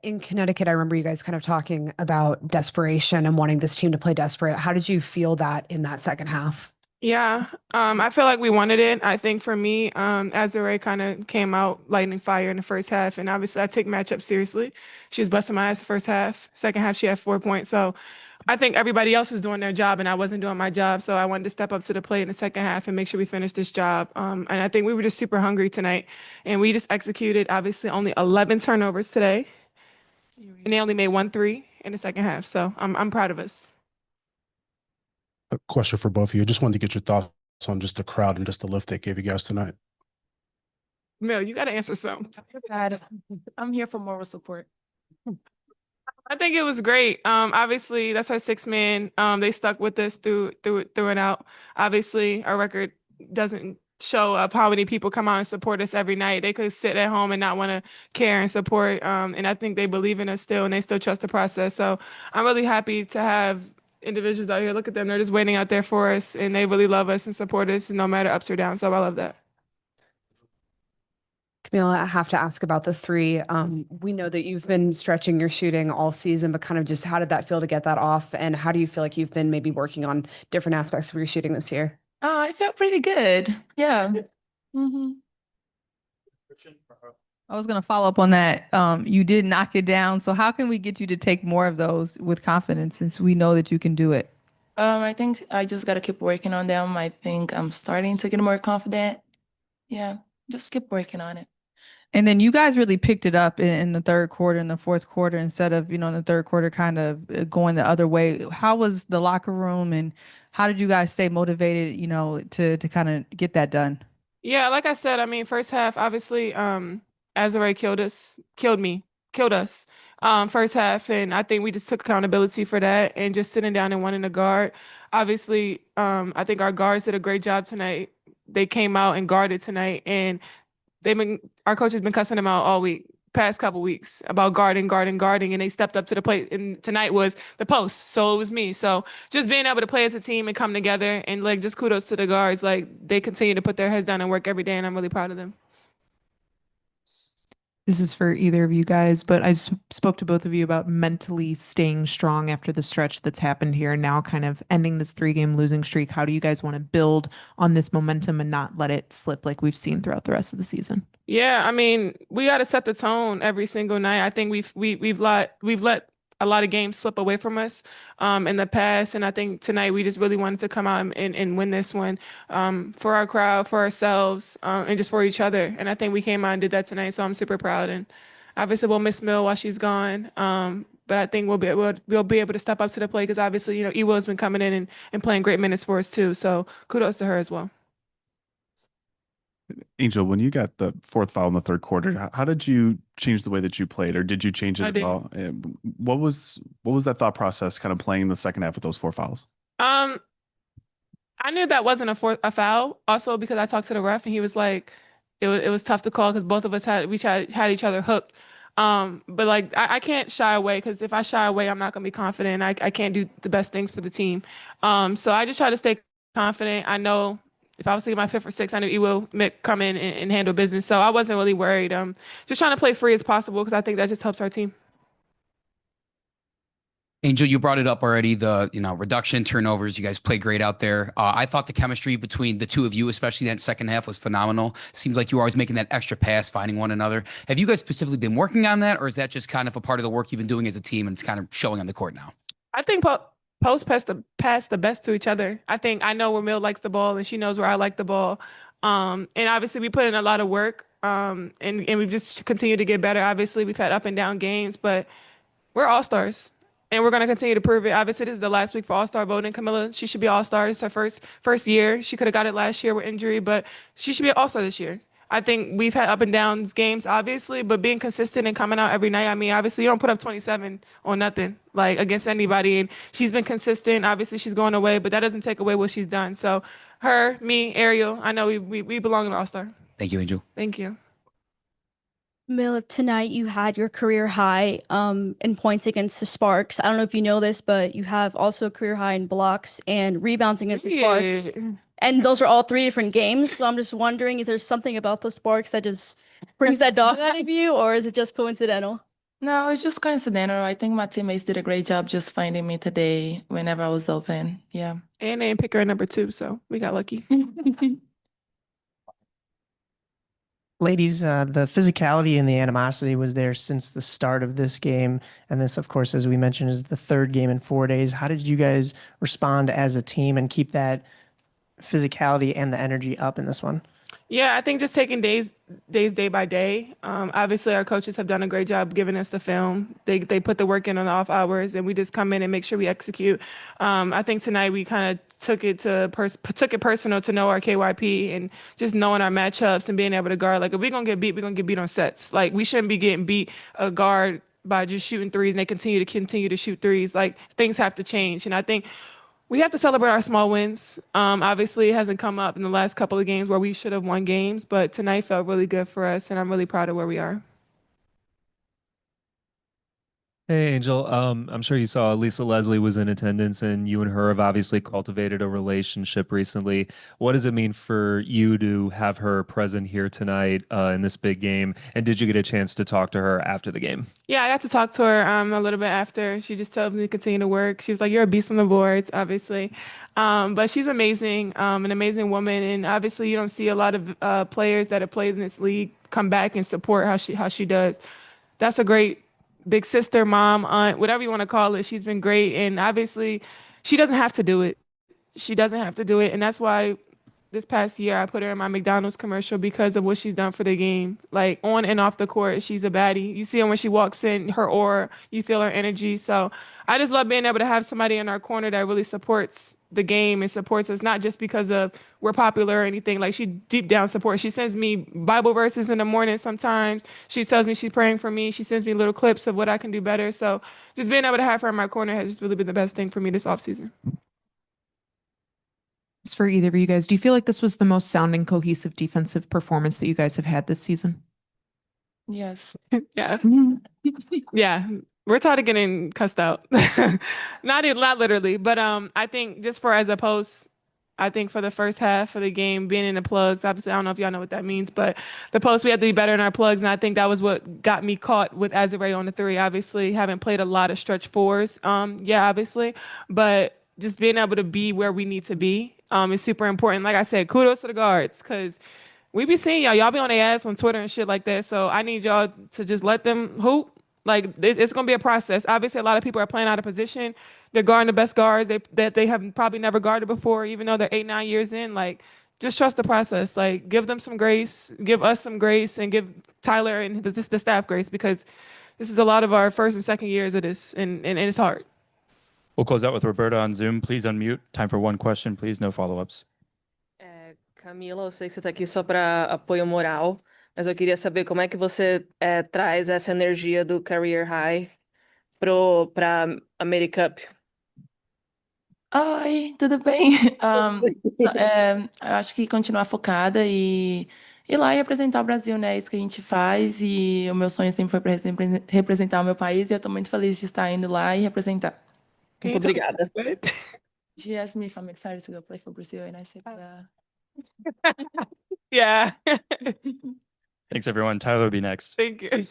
In Connecticut, I remember you guys kind of talking about desperation and wanting this team to play desperate. How did you feel that in that second half? Yeah, I feel like we wanted it. I think for me, Azure kind of came out lightning fire in the first half, and obviously I take matchup seriously. She was busting my ass the first half. Second half, she had 4 points. So I think everybody else was doing their job, and I wasn't doing my job. So I wanted to step up to the plate in the second half and make sure we finished this job. And I think we were just super hungry tonight, and we just executed. Obviously, only 11 turnovers today, and they only made 1 3 in the second half. So I'm proud of us. A question for both of you. I just wanted to get your thoughts on just the crowd and just the lift they gave you guys tonight. Mel, you got to answer some. God, I'm here for moral support. I think it was great. Obviously, that's our 6 man. They stuck with us through and out. Obviously, our record doesn't show up how many people come out and support us every night. They could sit at home and not want to care and support. And I think they believe in us still, and they still trust the process. So I'm really happy to have individuals out here. Look at them; they're just waiting out there for us, and they really love us and support us, no matter ups or downs. So I love that. Kamilla, I have to ask about the three. We know that you've been stretching your shooting all season, but kind of just how did that feel to get that off? And how do you feel like you've been maybe working on different aspects of your shooting this year? I felt pretty good. Yeah. hmm I was gonna follow up on that. You did knock it down. So how can we get you to take more of those with confidence since we know that you can do it? I think I just gotta keep working on them. I think I'm starting to get more confident. Yeah, just keep working on it. And then you guys really picked it up in the third quarter and the fourth quarter instead of, in the third quarter kind of going the other way. How was the locker room and how did you guys stay motivated, to kind of get that done? Yeah, like I said, I mean, first half, obviously, Azure killed me, killed us, first half, and I think we just took accountability for that and just sitting down and wanting to guard. Obviously, I think our guards did a great job tonight. They came out and guarded tonight, and our coach has been cussing them out all week, past couple weeks about guarding, guarding, guarding, and they stepped up to the plate. And tonight was the post, so it was me. So just being able to play as a team and come together, and like just kudos to the guards, like they continue to put their heads down and work every day, and I'm really proud of them. This is for either of you guys, but spoke to both of you about mentally staying strong after the stretch that's happened here, now kind of ending this 3 game losing streak. How do you guys want to build on this momentum and not let it slip like we've seen throughout the rest of the season? Yeah, I mean, we got to set the tone every single night. I think we've let a lot of games slip away from us in the past, and I think tonight we just really wanted to come out and win this one for our crowd, for ourselves, and just for each other. And I think we came out and did that tonight, so I'm super proud. And obviously we'll miss Mill while she's gone, but I think we'll be able to step up to the plate because obviously Ewa has been coming in and playing great minutes for us too. So kudos to her as well. Angel, when you got the fourth foul in the third quarter, how did you change the way that you played, or did you change it I at did. all? And what was that thought process kind of playing in the second half with those four fouls? Um, I knew that wasn't a foul. Also because I talked to the ref and he was like, it was tough to call because both of us had each other hooked. But like I can't shy away because if I shy away, I'm not gonna be confident. I can't do the best things for the team. So I just try to stay confident. I know if I was to get my fifth or sixth, I knew he will come in and handle business. So I wasn't really worried. Just trying to play free as possible because I think that just helps our team. Angel, you brought it up already, the reduction turnovers. You guys played great out there. I thought the chemistry between the two of you, especially that second half, was phenomenal. Seems like you were always making that extra pass, finding one another. Have you guys specifically been working on that, or is that just kind of a part of the work you've been doing as a team and it's kind of showing on the court now? I think post pass the best to each other. I think I know where Mill likes the ball and she knows where I like the ball. And obviously we put in a lot of work. And we've just continued to get better. Obviously we've had up and down games, but we're all stars. And we're going to continue to prove it. Obviously, this is the last week for All-Star voting. Kamilla, she should be All-Star. It's her first year. She could have got it last year with injury, but she should be an All-Star this year. I think we've had up and downs games, obviously, but being consistent and coming out every night. I mean, obviously, you don't put up 27 on nothing, like against anybody. And she's been consistent. Obviously, she's going away, but that doesn't take away what she's done. So, her, me, Ariel, I know we belong in All-Star. Thank you, Angel. Thank you. Mill, tonight you had your career high in points against the Sparks. I don't know if you know this, but you have also a career high in blocks and rebounds against the Sparks. Yeah. And those are all three different games. So I'm just wondering, is there something about the Sparks that just brings that dog out of you, or is it just coincidental? No, it's just coincidental. I think my teammates did a great job just finding me today whenever I was open. Yeah. And they didn't pick her at number 2, so we got lucky. Ladies, the physicality and the animosity was there since the start of this game. And this, of course, as we mentioned, is the third game in 4 days. How did you guys respond as a team and keep that physicality and the energy up in this one? Yeah, I think just taking days day by day. Obviously, our coaches have done a great job giving us the film. They put the work in on the off hours, and we just come in and make sure we execute. I think tonight we kind of took it personal to know our KYP and just knowing our matchups and being able to guard. Like if we're gonna get beat, we're gonna get beat on sets. Like we shouldn't be getting beat a guard by just shooting threes, and they continue to shoot threes. Like things have to change, and I think we have to celebrate our small wins. Obviously, it hasn't come up in the last couple of games where we should have won games, but tonight felt really good for us, and I'm really proud of where we are. Hey, Angel. I'm sure you saw Lisa Leslie was in attendance, and you and her have obviously cultivated a relationship recently. What does it mean for you to have her present here tonight in this big game? And did you get a chance to talk to her after the game? Yeah, I got to talk to her a little bit after. She just told me to continue to work. She was like, "You're a beast on the boards, obviously," but she's amazing, an amazing woman, and obviously you don't see a lot of players that have played in this league come back and support how she does. That's a great big sister, mom, aunt, whatever you want to call it. She's been great, and obviously she doesn't have to do it. She doesn't have to do it, and that's why this past year I put her in my McDonald's commercial because of what she's done for the game. Like on and off the court, she's a baddie. You see her when she walks in, her aura, you feel her energy. So I just love being able to have somebody in our corner that really supports the game and supports us, not just because of we're popular or anything. Like she deep down supports. She sends me Bible verses in the morning sometimes. She tells me she's praying for me. She sends me little clips of what I can do better. So just being able to have her in my corner has just really been the best thing for me this offseason. For either of you guys, do you feel like this was the most sounding cohesive defensive performance that you guys have had this season? Yes. Yeah. Yeah. We're tired of getting cussed out. Not literally, but I think just for as a post, I think for the first half of the game, being in the plugs, obviously I don't know if y'all know what that means, but the post we had to be better in our plugs, and I think that was what got me caught with Azure on the 3. Obviously, haven't played a lot of stretch 4s. Yeah, obviously, but just being able to be where we need to be is super important. Like I said, kudos to the guards because we be seeing y'all. Y'all be on their ass on Twitter and shit like that. So I need y'all to just let them hoop. Like it's gonna be a process. Obviously, a lot of people are playing out of position. They're guarding the best guards that they have probably never guarded before, even though they're 8, 9 years in. Like, just trust the process. Like, give them some grace, give us some grace, and give Tyler and the staff grace because this is a lot of our first and second years of this, and it's hard. We'll close out with Roberta on Zoom. Please unmute. Time for one question, please. No follow-ups. Kamilla, eu sei que você está aqui só para apoio moral, mas eu queria saber como é que você traz essa energia do Career High para AmeriCup. Oi, tudo bem? Eu acho que continuar focada e ir lá e representar o Brasil, né? É isso que a gente faz e o meu sonho sempre foi para representar o meu país e eu estou muito feliz de estar indo lá e representar. Muito obrigada. She asked me if I'm excited to go play for Brazil and I said, Yeah. Thanks, everyone. Tyler will be next. Thank you.